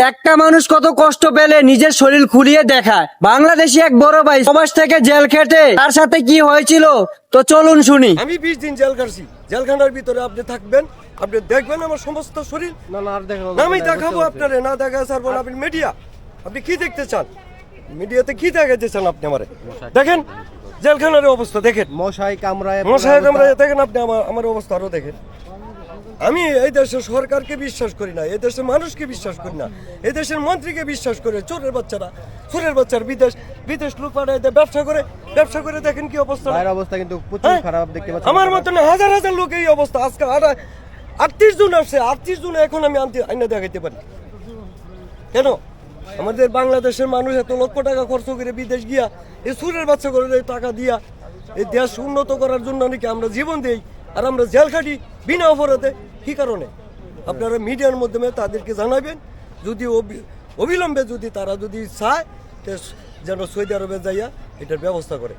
একটা মানুষ কত কষ্ট পেলে নিজের শরীর খুলিয়ে দেখায়। বাংলাদেশি এক বড় ভাই প্রবাস থেকে জেল খেটে তার সাথে কি হয়েছিল তো চলুন শুনি। আমি 20 দিন জেল কাটছি। জেলখানার ভিতরে আপনি থাকবেন, আপনি দেখবেন আমার সমস্ত শরীর। না আমি দেখাবো আপনারে, না দেখা স্যার বলে আপনি মিডিয়া, আপনি কি দেখতে চান? মিডিয়াতে কি দেখাতে চান আপনি আমারে? দেখেন জেলখানার অবস্থা দেখেন, মশাই কামড়ায় দেখেন আপনি আমার অবস্থা আরো দেখেন। আমি এই দেশের সরকারকে বিশ্বাস করি না, এই দেশের মানুষকে বিশ্বাস করি না, এই দেশের মন্ত্রীকে বিশ্বাস করে চোরের বাচ্চারা বিদেশ লোক পাঠায় দেয়, ব্যবসা করে দেখেন কি অবস্থা। বাইরের অবস্থা কিন্তু প্রচুর খারাপ দেখতে পাচ্ছি। আমার মতন হাজার হাজার লোক এই অবস্থা। আজকে 38 জন আসছে, 38 জন এখন আমি আইনা দেখাইতে পারি কেন? আমাদের বাংলাদেশের মানুষ এত লক্ষ টাকা খরচ করে বিদেশ গিয়া এই চোরের বাচ্চা করে টাকা দিয়া এই দেশ উন্নত করার জন্য নাকি আমরা জীবন দেই, আর আমরা জেল খাটি বিনা অপরাধে। কি কারণে? আপনারা মিডিয়ার মাধ্যমে তাদেরকে জানাবেন, যদি অবিলম্বে যদি তারা যদি চায় যেন সৌদি আরবে যাইয়া এটার ব্যবস্থা করে।